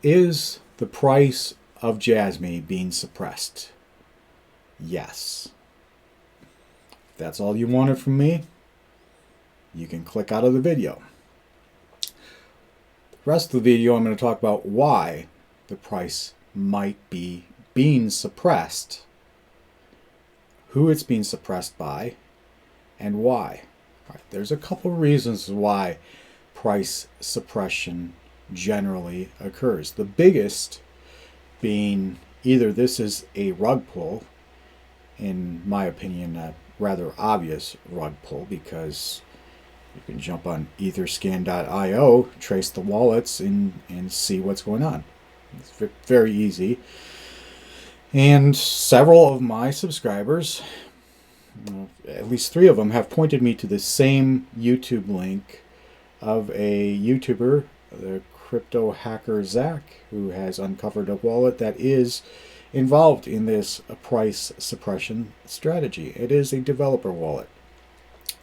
Is the price of Jasmy being suppressed? Yes. If that's all you wanted from me, you can click out of the video. The rest of the video, I'm going to talk about why the price might be being suppressed, who it's being suppressed by, and why. All right, there's a couple reasons why price suppression generally occurs. The biggest being either this is a rug pull, in my opinion, a rather obvious rug pull, because you can jump on etherscan.io, trace the wallets, and see what's going on. It's very easy. And several of my subscribers, at least 3 of them, have pointed me to the same YouTube link of a YouTuber, the crypto hacker Zach, who has uncovered a wallet that is involved in this price suppression strategy. It is a developer wallet,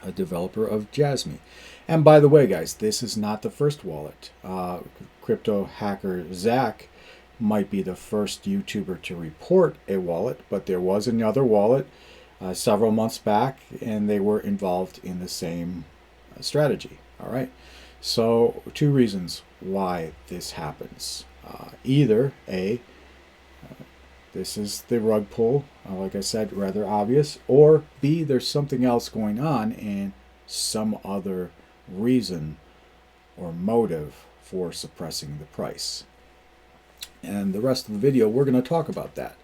a developer of Jasmy. And by the way, guys, this is not the first wallet. Crypto hacker Zach might be the first YouTuber to report a wallet, but there was another wallet several months back, and they were involved in the same strategy. All right. So 2 reasons why this happens. Either A, this is the rug pull, like I said, rather obvious, or B, there's something else going on and some other reason or motive for suppressing the price. And the rest of the video, we're going to talk about that.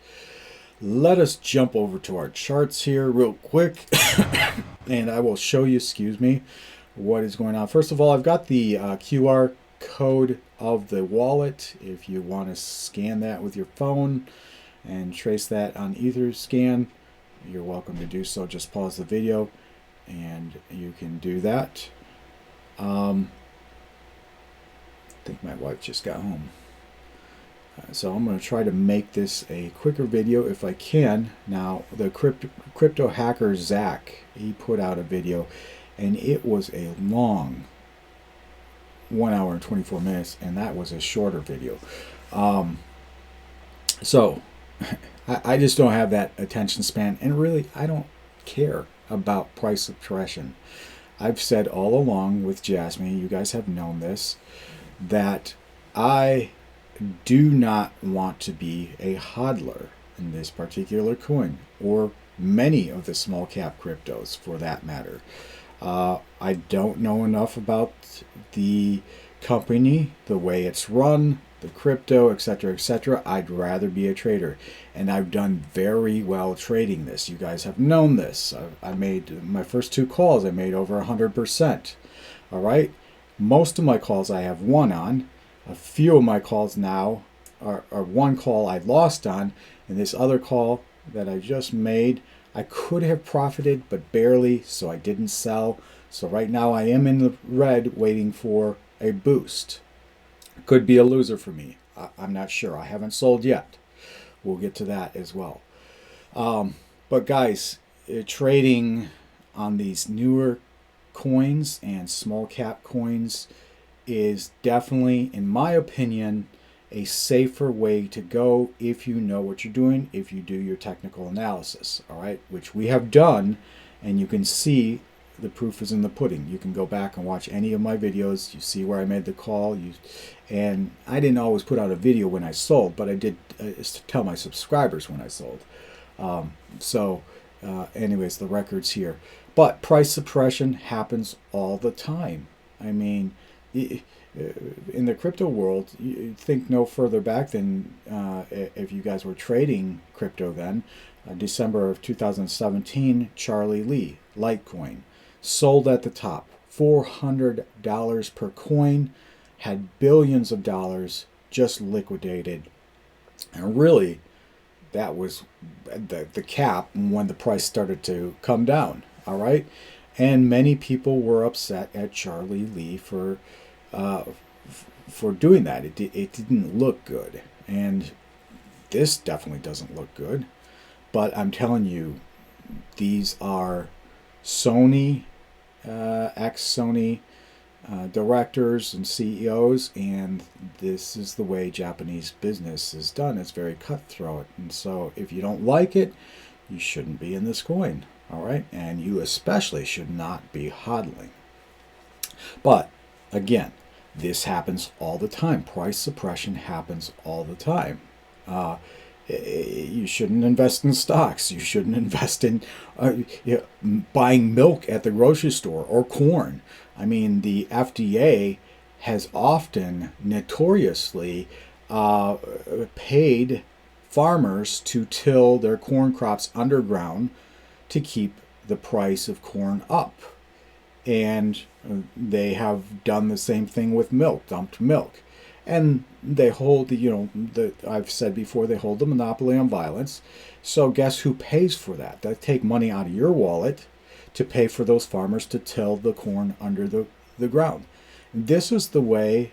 Let us jump over to our charts here real quick, and I will show you, what is going on. First of all, I've got the QR code of the wallet. If you want to scan that with your phone and trace that on Etherscan, you're welcome to do so. Just pause the video and you can do that. I think my wife just got home. So I'm going to try to make this a quicker video if I can. Now, the crypto hacker Zach, he put out a video, and it was a long 1 hour and 24 minutes, and that was a shorter video. So I just don't have that attention span, and really I don't care about price suppression. I've said all along with Jasmy, you guys have known this, that I do not want to be a hodler in this particular coin, or many of the small cap cryptos for that matter. I don't know enough about the company, the way it's run, the crypto, etc., etc. I'd rather be a trader, and I've done very well trading this. You guys have known this. I made my first 2 calls, I made over 100%. All right, most of my calls I have won on. A few of my calls now are 1 call I lost on, and this other call that I just made, I could have profited, but barely, so I didn't sell. So right now I am in the red waiting for a boost. Could be a loser for me. I'm not sure. I haven't sold yet. We'll get to that as well. But guys, trading on these newer coins and small cap coins is definitely, in my opinion, a safer way to go if you know what you're doing, if you do your technical analysis, all right, which we have done, and you can see the proof is in the pudding. You can go back and watch any of my videos. You see where I made the call. And I didn't always put out a video when I sold, but I did tell my subscribers when I sold. Anyways, the record's here. But price suppression happens all the time. I mean, in the crypto world, you think no further back than if you guys were trading crypto then, December of 2017, Charlie Lee, Litecoin, sold at the top, $400 per coin, had billions of dollars just liquidated. And really, that was the cap when the price started to come down, all right? And many people were upset at Charlie Lee for doing that. It didn't look good, and this definitely doesn't look good. But I'm telling you, these are Sony, ex-Sony directors and CEOs, and this is the way Japanese business is done. It's very cutthroat, and so if you don't like it, you shouldn't be in this coin, all right? And you especially should not be hodling. But again, this happens all the time. Price suppression happens all the time. You shouldn't invest in stocks. You shouldn't invest in buying milk at the grocery store or corn. I mean, the FDA has often notoriously paid farmers to till their corn crops underground to keep the price of corn up. And they have done the same thing with milk, dumped milk. And they hold, I've said before, they hold the monopoly on violence. So guess who pays for that? They take money out of your wallet to pay for those farmers to till the corn under the ground. This is the way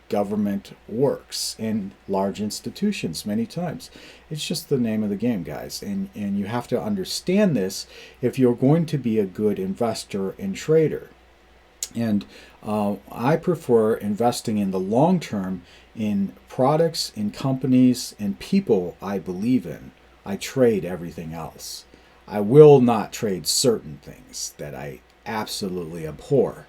government works in large institutions many times. It's just the name of the game, guys. And you have to understand this if you're going to be a good investor and trader. And I prefer investing in the long term in products, in companies, and people I believe in. I trade everything else. I will not trade certain things that I absolutely abhor.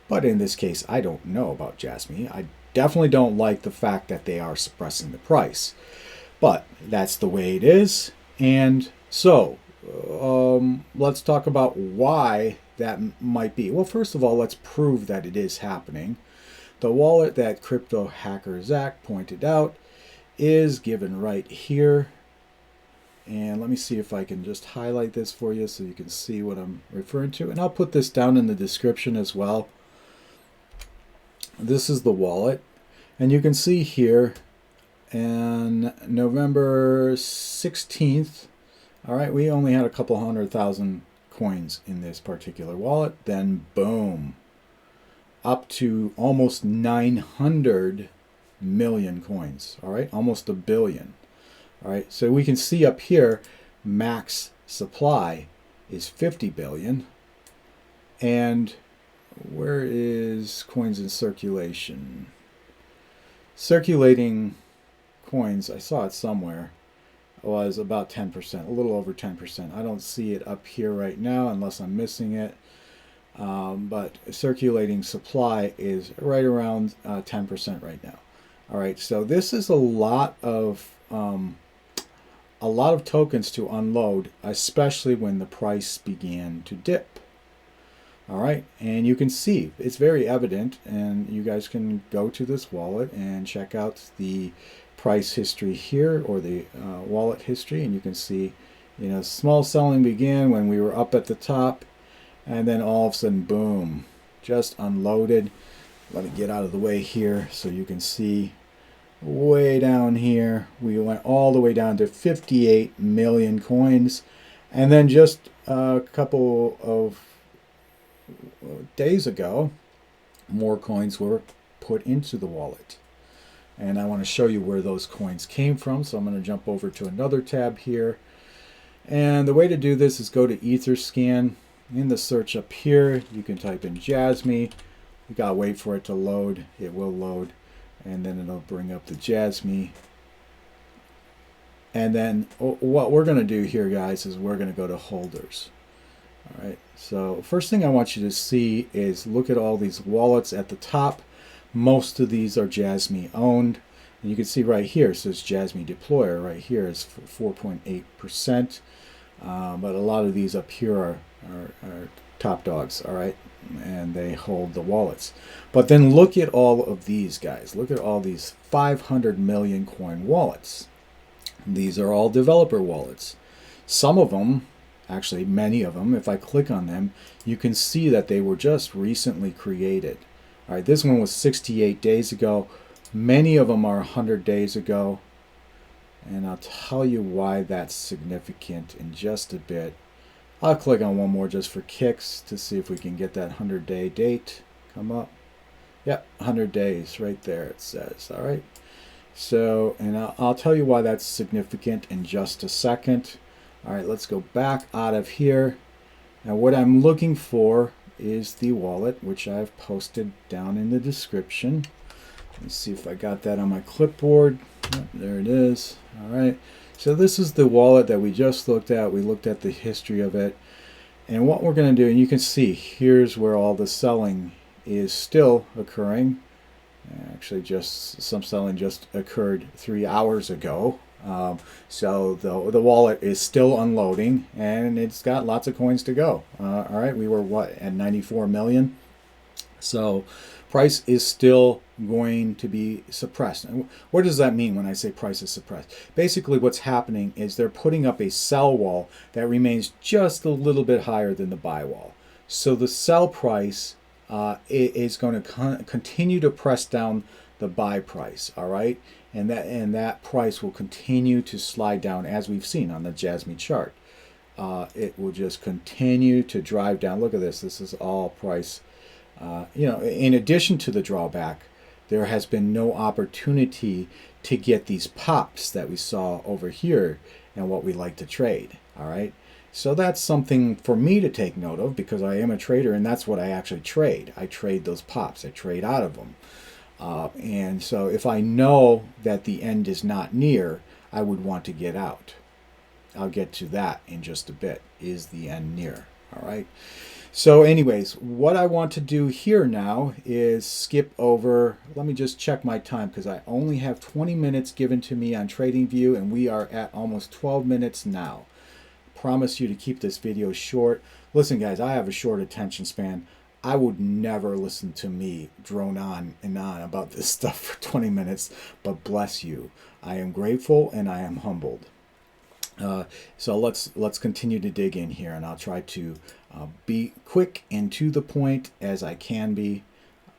But in this case, I don't know about Jasmy. I definitely don't like the fact that they are suppressing the price. But that's the way it is. And so, let's talk about why that might be. Well, first of all, let's prove that it is happening. The wallet that Crypto Hacker Zach pointed out is given right here. And let me see if I can just highlight this for you so you can see what I'm referring to. And I'll put this down in the description as well. This is the wallet. And you can see here, on November 16th, all right, we only had a couple 100,000 coins in this particular wallet. Then boom, up to almost 900 million coins, all right, almost a billion. All right, so we can see up here, max supply is 50 billion. And where is coins in circulation? Circulating coins, I saw it somewhere, was about 10%, a little over 10%. I don't see it up here right now unless I'm missing it. But circulating supply is right around 10% right now. All right, so this is a lot of tokens to unload, especially when the price began to dip. All right, and you can see it's very evident, and you guys can go to this wallet and check out the price history here, or the wallet history, and you can see, small selling began when we were up at the top, and then all of a sudden, boom, just unloaded. Let me get out of the way here so you can see. Way down here, we went all the way down to 58 million coins, and then just a couple of days ago, more coins were put into the wallet. And I want to show you where those coins came from, so I'm going to jump over to another tab here. And the way to do this is go to Etherscan. In the search up here, you can type in Jasmy. You gotta wait for it to load. It will load, and then it'll bring up the Jasmy. And then what we're going to do here, guys, is we're going to go to holders. All right, so first thing I want you to see is look at all these wallets at the top. Most of these are Jasmy owned. And you can see right here, it says Jasmy Deployer right here is 4.8%. But a lot of these up here are top dogs, all right? And they hold the wallets. But then look at all of these guys. Look at all these 500 million coin wallets. These are all developer wallets. Some of them, actually many of them, if I click on them, you can see that they were just recently created. All right, this one was 68 days ago. Many of them are 100 days ago. And I'll tell you why that's significant in just a bit. I'll click on one more just for kicks to see if we can get that 100-day date come up. Yep, 100 days right there it says. All right. So, and I'll tell you why that's significant in just a second. All right, let's go back out of here. Now what I'm looking for is the wallet, which I've posted down in the description. Let's see if I got that on my clipboard. Yep, there it is. All right. So this is the wallet that we just looked at. We looked at the history of it. And what we're going to do, and you can see, here's where all the selling is still occurring. Actually, just some selling just occurred 3 hours ago. So the wallet is still unloading, and it's got lots of coins to go. All right, we were what, at 94 million? So price is still going to be suppressed. And what does that mean when I say price is suppressed? Basically what's happening is they're putting up a sell wall that remains just a little bit higher than the buy wall. So the sell price is going to continue to press down the buy price, all right? And that price will continue to slide down, as we've seen on the Jasmy chart. It will just continue to drive down. Look at this. This is all price. In addition to the drawback, there has been no opportunity to get these pops that we saw over here and what we like to trade. All right. So that's something for me to take note of, because I am a trader, and that's what I actually trade. I trade those pops. I trade out of them. And so if I know that the end is not near, I would want to get out. I'll get to that in just a bit. Is the end near? All right. So anyways, what I want to do here now is skip over. Let me just check my time, because I only have 20 minutes given to me on TradingView, and we are at almost 12 minutes now. Promise you to keep this video short. Listen, guys, I have a short attention span. I would never listen to me drone on and on about this stuff for 20 minutes, but bless you. I am grateful and I am humbled. So let's continue to dig in here, and I'll try to be quick and to the point as I can be.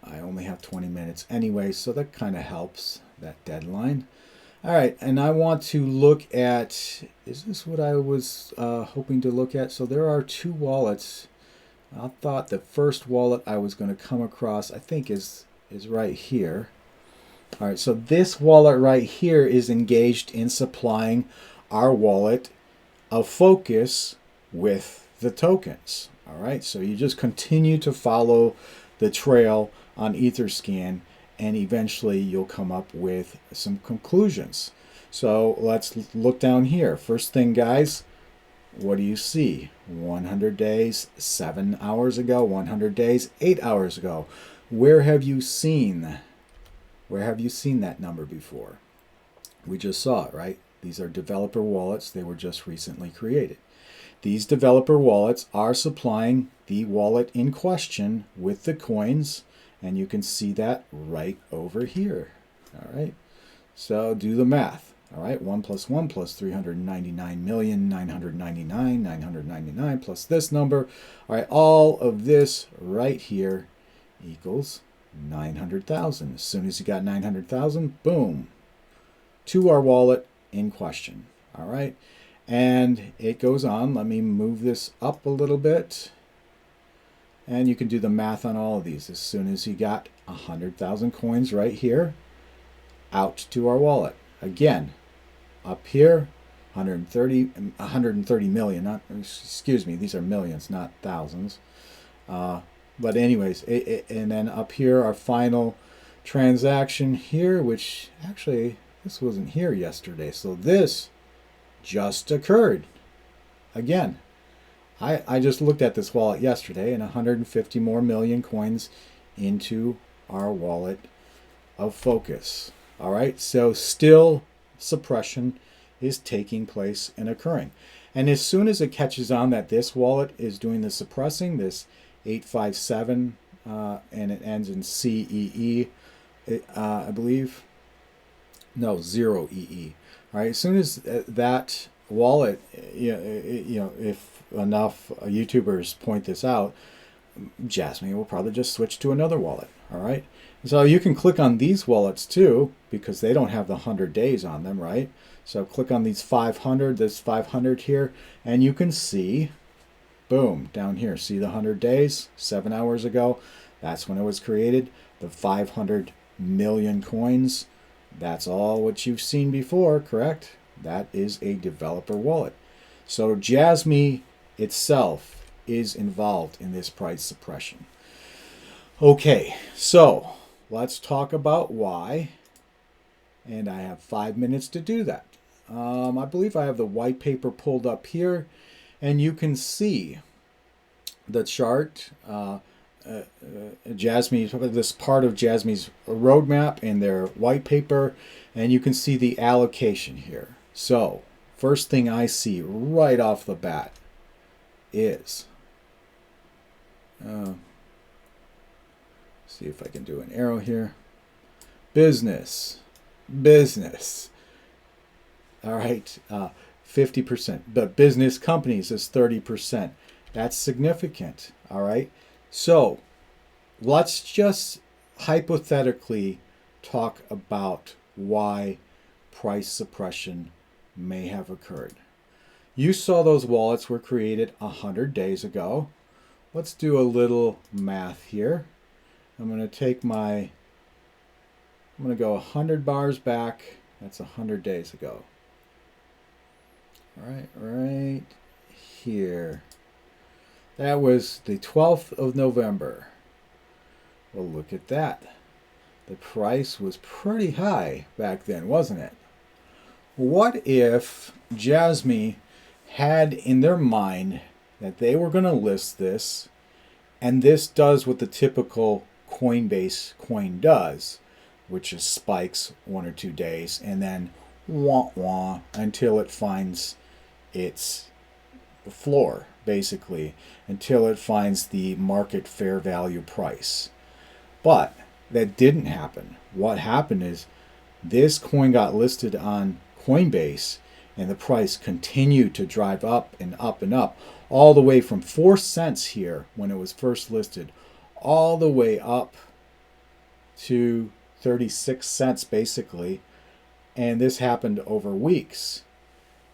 I only have 20 minutes anyway, so that kind of helps, that deadline. All right, and I want to look at, is this what I was hoping to look at? So there are two wallets. I thought the first wallet I was going to come across, I think, is right here. All right, so this wallet right here is engaged in supplying our wallet of focus with the tokens. All right, so you just continue to follow the trail on Etherscan, and eventually you'll come up with some conclusions. So let's look down here. First thing, guys, what do you see? 100 days, 7 hours ago. 100 days, 8 hours ago. Where have you seen that number before? We just saw it, right? These are developer wallets. They were just recently created. These developer wallets are supplying the wallet in question with the coins, and you can see that right over here. All right, so do the math. All right, 1 plus 1 plus 399,999,999 plus this number. All right, all of this right here equals 900,000. As soon as you got 900,000, boom, to our wallet in question. All right, and it goes on. Let me move this up a little bit, and you can do the math on all of these. As soon as you got 100,000 coins right here, out to our wallet. Again, up here, 130 million. Not, excuse me, these are millions, not thousands. But anyways, and then up here, our final transaction here, which actually, this wasn't here yesterday, so this just occurred. Again, I just looked at this wallet yesterday, and 150 more million coins into our wallet of focus. All right, so still suppression is taking place and occurring. And as soon as it catches on that this wallet is doing the suppressing, this 857, and it ends in CEE, I believe. No, 0EE. All right, as soon as that wallet, if enough YouTubers point this out, Jasmy will probably just switch to another wallet. All right, so you can click on these wallets too, because they don't have the 100 days on them, right? So click on these 500, this 500 here, and you can see, boom, down here, see the 100 days, 7 hours ago. That's when it was created. The 500 million coins. That's all what you've seen before, correct? That is a developer wallet. So Jasmy itself is involved in this price suppression. Okay, so let's talk about why. And I have 5 minutes to do that. I believe I have the white paper pulled up here, and you can see the chart. Jasmy, this part of Jasmy's roadmap in their white paper, and you can see the allocation here. So, first thing I see right off the bat is, see if I can do an arrow here. Business. All right, 50%. But business companies is 30%. That's significant. All right. So let's just hypothetically talk about why price suppression may have occurred. You saw those wallets were created 100 days ago. Let's do a little math here. I'm going to go 100 bars back. That's 100 days ago. All right, right here. That was the 12th of November. Well, look at that. The price was pretty high back then, wasn't it? What if Jasmy had in their mind that they were going to list this, and this does what the typical Coinbase coin does, which is spikes 1 or 2 days and then wah wah until it finds its floor, basically, until it finds the market fair value price. But that didn't happen. What happened is this coin got listed on Coinbase, and the price continued to drive up and up and up, all the way from 4 cents here when it was first listed, all the way up to 36 cents basically. And this happened over weeks.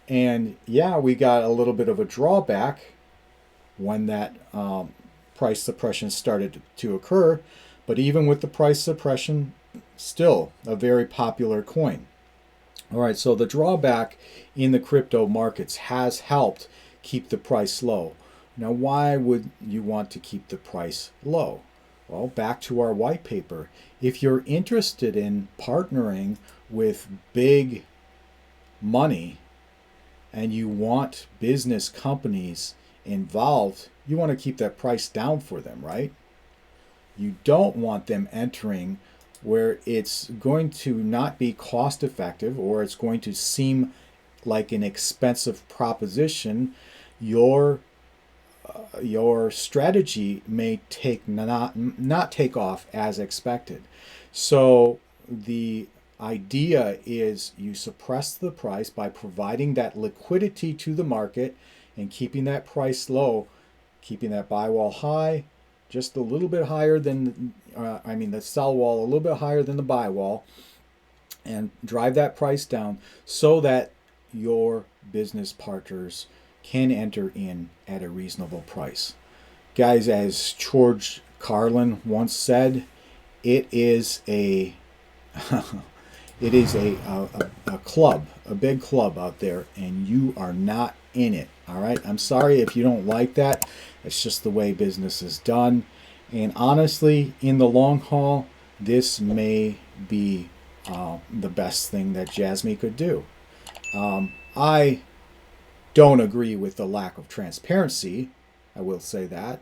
And yeah, we got a little bit of a drawback when that price suppression started to occur. But even with the price suppression, still a very popular coin. All right, so the drawback in the crypto markets has helped keep the price low. Now, why would you want to keep the price low? Well, back to our white paper. If you're interested in partnering with big money and you want business companies involved, you want to keep that price down for them, right? You don't want them entering where it's going to not be cost effective, or it's going to seem like an expensive proposition. Your strategy may not take off as expected. So the idea is you suppress the price by providing that liquidity to the market and keeping that price low, keeping that buy wall high, just a little bit higher than, the sell wall a little bit higher than the buy wall, and drive that price down so that your business partners can enter in at a reasonable price. Guys, as George Carlin once said, it is a club, a big club out there, and you are not in it. All right. I'm sorry if you don't like that. It's just the way business is done. And honestly, in the long haul, this may be the best thing that Jasmy could do. I don't agree with the lack of transparency. I will say that.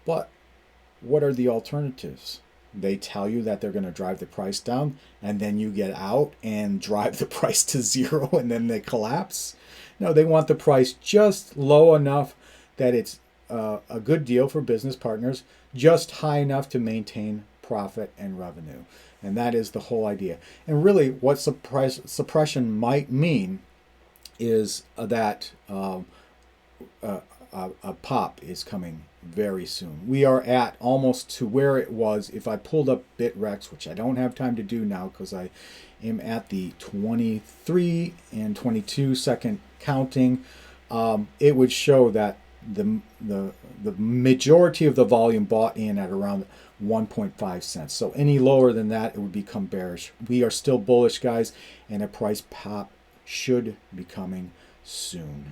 But what are the alternatives? They tell you that they're going to drive the price down, and then you get out and drive the price to zero, and then they collapse. No, they want the price just low enough that it's a good deal for business partners, just high enough to maintain profit and revenue. And that is the whole idea. And really what suppression might mean is that a pop is coming very soon. We are at almost to where it was. If I pulled up BitREX, which I don't have time to do now because I am at the 23 and 22 second counting, it would show that the majority of the volume bought in at around 1.5 cents. So any lower than that, it would become bearish. We are still bullish, guys, and a price pop should be coming soon.